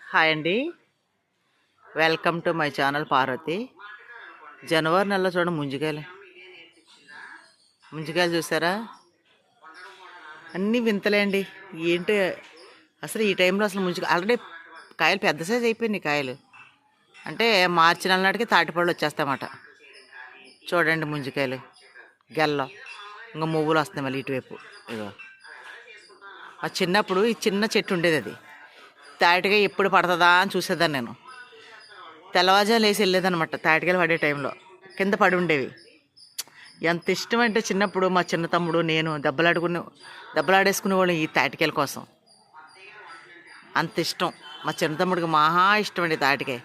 Hi అండి, welcome to my channel Parvathi. జనవరి నెలలో చూడండి ముంజికాయలు చూసారా? అన్నీ వింతలే అండి. ఏంటి అసలు ఈ టైంలో అసలు ఆల్రెడీ కాయలు పెద్ద సైజ్ అయిపోయినాయి. కాయలు అంటే మార్చి నెల నాటికి తాటిపళ్ళు వచ్చేస్తాయన్నమాట. చూడండి ముంజికాయలు గెల్లో ఇంకా మువ్వులు వస్తున్నాయి మళ్ళీ ఇటువైపు. ఇగో ఆ చిన్నప్పుడు ఈ చిన్న చెట్టు ఉండేది, అది తాటిగా ఎప్పుడు పడుతుందా అని చూసేదాన్ని నేను. తెల్లవారుజాము లేసి వెళ్ళేదనమాట. తాటికాయలు పడే టైంలో కింద పడి ఉండేవి. ఎంత ఇష్టం అంటే చిన్నప్పుడు మా చిన్న తమ్ముడు నేను దెబ్బలాడేసుకునేవాళ్ళం ఈ తాటికాయల కోసం. అంత ఇష్టం మా చిన్న తమ్ముడికి, మహా ఇష్టం అండి తాటికాయ.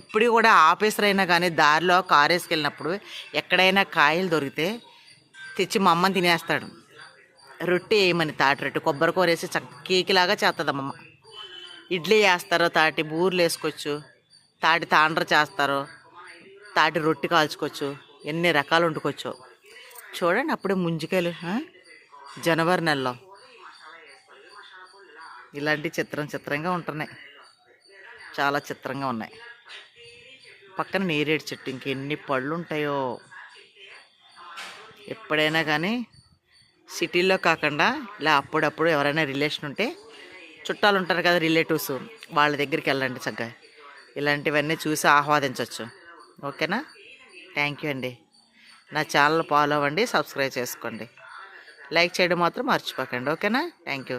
ఇప్పుడు కూడా ఆఫీసర్ అయినా కానీ దారిలో కారు వేసుకెళ్ళినప్పుడు ఎక్కడైనా కాయలు దొరికితే తెచ్చి మా అమ్మని తినేస్తాడు. రొట్టె వేయమని, తాటి రొట్టె కొబ్బరి కూర వేసి కేకిలాగా చేస్తుంది అమ్మమ్మ. ఇడ్లీ వేస్తారు, తాటి బూర్లు వేసుకోవచ్చు, తాటి తాండ్ర చేస్తారు, తాటి రొట్టె కాల్చుకోవచ్చు, ఎన్ని రకాలు వండుకోవచ్చు. చూడండి అప్పుడే ముంజికాయలు జనవరి నెలలో ఇలాంటి చిత్రంగా ఉంటున్నాయి. చాలా చిత్రంగా ఉన్నాయి. పక్కన నేరేడు చెట్టు ఇంకెన్ని పళ్ళు ఉంటాయో. ఎప్పుడైనా కానీ సిటీల్లో కాకుండా ఇలా అప్పుడప్పుడు ఎవరైనా రిలేషన్ ఉంటే, చుట్టాలు ఉంటారు కదా రిలేటివ్స్, వాళ్ళ దగ్గరికి వెళ్ళండి. చక్కగా ఇలాంటివన్నీ చూసి ఆహ్వాదించవచ్చు. ఓకేనా? థ్యాంక్ యూ అండి. నా ఛానల్ ఫాలో అవ్వండి, సబ్స్క్రైబ్ చేసుకోండి, లైక్ చేయడం మాత్రం మర్చిపోకండి. ఓకేనా? Thank you.